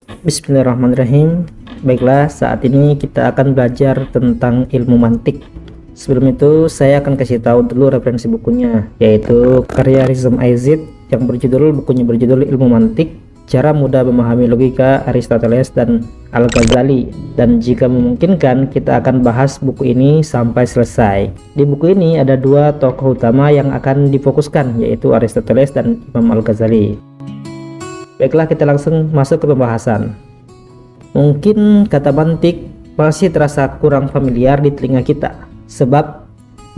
Bismillahirrahmanirrahim. Baiklah, saat ini kita akan belajar tentang ilmu mantik. Sebelum itu, saya akan kasih tahu dulu referensi bukunya, yaitu karya Rizam Aizid yang bukunya berjudul Ilmu Mantik, Cara Mudah Memahami Logika Aristoteles dan Al-Ghazali. Dan jika memungkinkan, kita akan bahas buku ini sampai selesai. Di buku ini ada dua tokoh utama yang akan difokuskan, yaitu Aristoteles dan Imam Al-Ghazali. Baiklah, kita langsung masuk ke pembahasan. Mungkin kata mantik masih terasa kurang familiar di telinga kita, sebab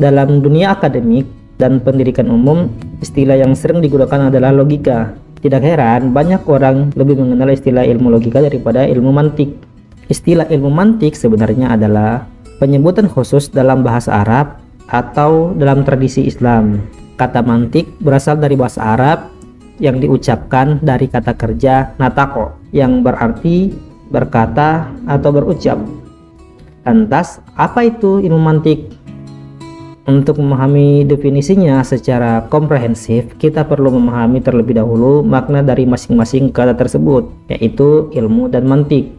dalam dunia akademik dan pendidikan umum, istilah yang sering digunakan adalah logika. Tidak heran banyak orang lebih mengenal istilah ilmu logika daripada ilmu mantik. Istilah ilmu mantik sebenarnya adalah penyebutan khusus dalam bahasa Arab atau dalam tradisi Islam. Kata mantik berasal dari bahasa Arab yang diucapkan dari kata kerja natako yang berarti berkata atau berucap. Lantas, apa itu ilmu mantik? Untuk memahami definisinya secara komprehensif, kita perlu memahami terlebih dahulu makna dari masing-masing kata tersebut, yaitu ilmu dan mantik.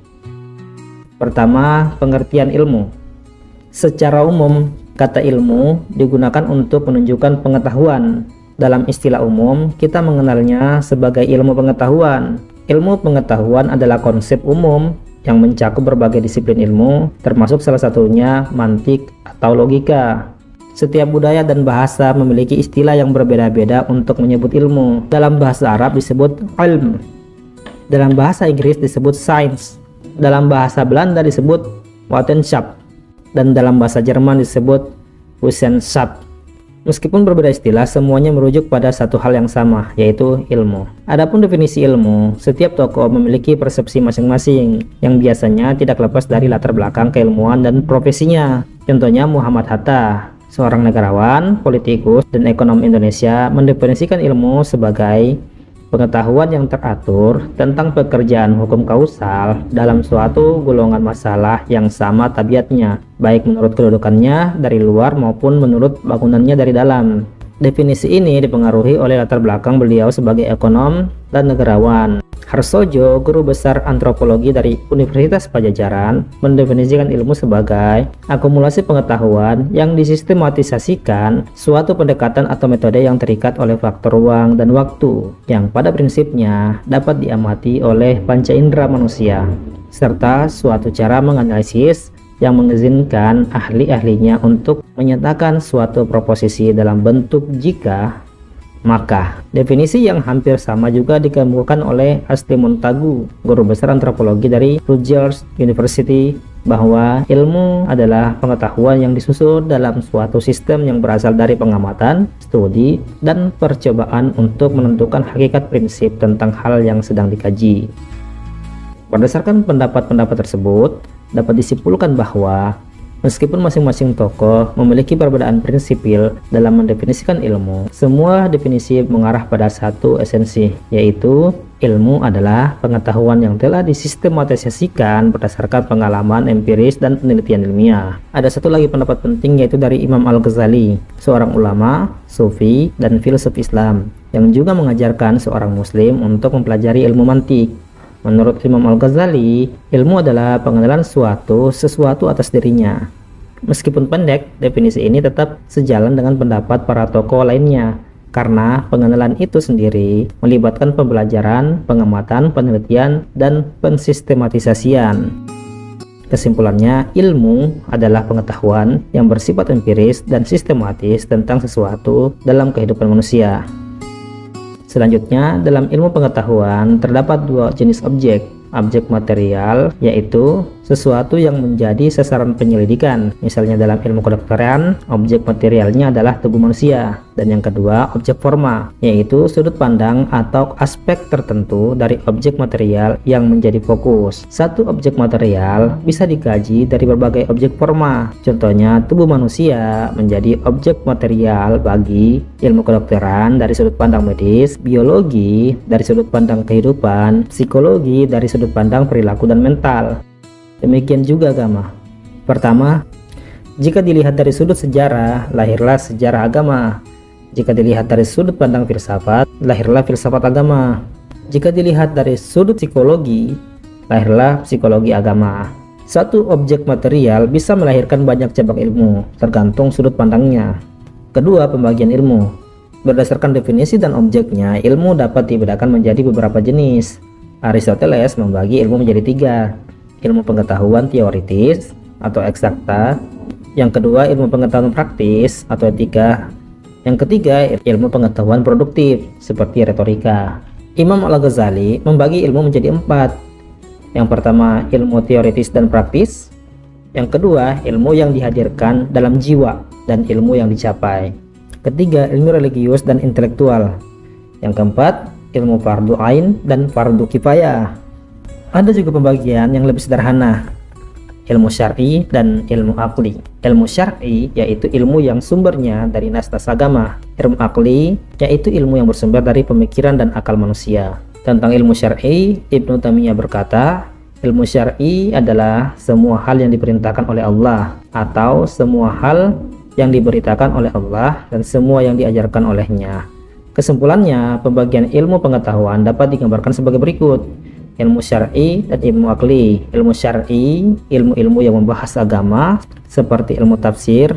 Pertama, pengertian ilmu. Secara umum, kata ilmu digunakan untuk menunjukkan pengetahuan. Dalam istilah umum, kita mengenalnya sebagai ilmu pengetahuan. Ilmu pengetahuan adalah konsep umum yang mencakup berbagai disiplin ilmu, termasuk salah satunya mantik atau logika. Setiap budaya dan bahasa memiliki istilah yang berbeda-beda untuk menyebut ilmu. Dalam bahasa Arab disebut ilm, dalam bahasa Inggris disebut science, dalam bahasa Belanda disebut wetenschap, dan dalam bahasa Jerman disebut Wissenschaft. Meskipun berbeda istilah, semuanya merujuk pada satu hal yang sama, yaitu ilmu. Adapun definisi ilmu, setiap tokoh memiliki persepsi masing-masing, yang biasanya tidak lepas dari latar belakang keilmuan dan profesinya. Contohnya Muhammad Hatta, seorang negarawan, politikus, dan ekonom Indonesia, mendefinisikan ilmu sebagai pengetahuan yang teratur tentang pekerjaan hukum kausal dalam suatu golongan masalah yang sama tabiatnya, baik menurut kedudukannya dari luar maupun menurut bangunannya dari dalam. Definisi ini dipengaruhi oleh latar belakang beliau sebagai ekonom dan negarawan. Harsojo, guru besar antropologi dari Universitas Pajajaran, mendefinisikan ilmu sebagai akumulasi pengetahuan yang disistematisasikan, suatu pendekatan atau metode yang terikat oleh faktor ruang dan waktu, yang pada prinsipnya dapat diamati oleh panca indera manusia, serta suatu cara menganalisis yang mengizinkan ahli-ahlinya untuk menyatakan suatu proposisi dalam bentuk jika maka. Definisi yang hampir sama juga dikemukakan oleh Asli Montagu, guru besar antropologi dari Rutgers University, bahwa ilmu adalah pengetahuan yang disusun dalam suatu sistem yang berasal dari pengamatan, studi, dan percobaan untuk menentukan hakikat prinsip tentang hal yang sedang dikaji. Berdasarkan pendapat-pendapat tersebut, dapat disimpulkan bahwa meskipun masing-masing tokoh memiliki perbedaan prinsipil dalam mendefinisikan ilmu, semua definisi mengarah pada satu esensi, yaitu ilmu adalah pengetahuan yang telah disistematisasikan berdasarkan pengalaman empiris dan penelitian ilmiah. Ada satu lagi pendapat penting, yaitu dari Imam Al-Ghazali, seorang ulama, sufi, dan filsuf Islam, yang juga mengajarkan seorang muslim untuk mempelajari ilmu mantik. Menurut Imam Al-Ghazali, ilmu adalah pengenalan sesuatu atas dirinya. Meskipun pendek, definisi ini tetap sejalan dengan pendapat para tokoh lainnya, karena pengenalan itu sendiri melibatkan pembelajaran, pengamatan, penelitian, dan pensistematisasian. Kesimpulannya, ilmu adalah pengetahuan yang bersifat empiris dan sistematis tentang sesuatu dalam kehidupan manusia. Selanjutnya, dalam ilmu pengetahuan terdapat dua jenis objek. Objek material, yaitu sesuatu yang menjadi sasaran penyelidikan. Misalnya dalam ilmu kedokteran, objek materialnya adalah tubuh manusia. Dan yang kedua, objek forma, yaitu sudut pandang atau aspek tertentu dari objek material yang menjadi fokus. Satu objek material bisa dikaji dari berbagai objek forma. Contohnya, tubuh manusia menjadi objek material bagi ilmu kedokteran dari sudut pandang medis, biologi dari sudut pandang kehidupan, psikologi dari sudut pandang perilaku dan mental. Demikian juga agama. Pertama, jika dilihat dari sudut sejarah, lahirlah sejarah agama. Jika dilihat dari sudut pandang filsafat, lahirlah filsafat agama. Jika dilihat dari sudut psikologi, lahirlah psikologi agama. Satu objek material bisa melahirkan banyak cabang ilmu, tergantung sudut pandangnya. Kedua, pembagian ilmu. Berdasarkan definisi dan objeknya, ilmu dapat dibedakan menjadi beberapa jenis. Aristoteles membagi ilmu menjadi 3. Ilmu pengetahuan teoritis atau eksakta. Yang kedua, ilmu pengetahuan praktis atau etika. Yang ketiga, ilmu pengetahuan produktif seperti retorika. Imam Al-Ghazali membagi ilmu menjadi 4. Yang pertama, ilmu teoritis dan praktis. Yang kedua, ilmu yang dihadirkan dalam jiwa dan ilmu yang dicapai. Ketiga, ilmu religius dan intelektual. Yang keempat, ilmu fardu ain dan fardu kifayah. Ada juga pembagian yang lebih sederhana, ilmu syar'i dan ilmu akli. Ilmu syar'i yaitu ilmu yang sumbernya dari nas-nas agama. Ilmu akli yaitu ilmu yang bersumber dari pemikiran dan akal manusia. Tentang ilmu syar'i, Ibnu Taimiyah berkata, ilmu syar'i adalah semua hal yang diperintahkan oleh Allah atau semua hal yang diberitakan oleh Allah dan semua yang diajarkan olehnya. Kesimpulannya, pembagian ilmu pengetahuan dapat digambarkan sebagai berikut: ilmu syar'i dan ilmu akli. Ilmu syar'i, ilmu-ilmu yang membahas agama seperti ilmu tafsir,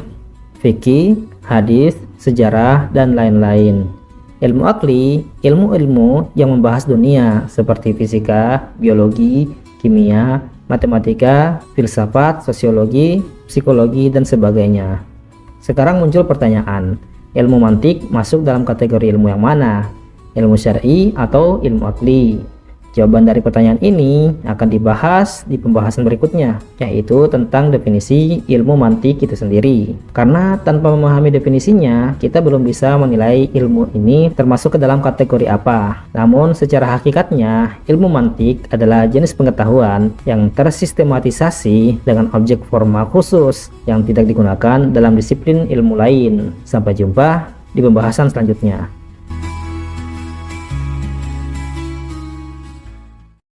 fikih, hadis, sejarah, dan lain-lain. Ilmu akli, ilmu-ilmu yang membahas dunia seperti fisika, biologi, kimia, matematika, filsafat, sosiologi, psikologi, dan sebagainya. Sekarang muncul pertanyaan, ilmu mantik masuk dalam kategori ilmu yang mana? Ilmu syar'i atau ilmu akli? Jawaban dari pertanyaan ini akan dibahas di pembahasan berikutnya, yaitu tentang definisi ilmu mantik itu sendiri. Karena tanpa memahami definisinya, kita belum bisa menilai ilmu ini termasuk ke dalam kategori apa. Namun secara hakikatnya, ilmu mantik adalah jenis pengetahuan yang tersistematisasi dengan objek formal khusus yang tidak digunakan dalam disiplin ilmu lain. Sampai jumpa di pembahasan selanjutnya.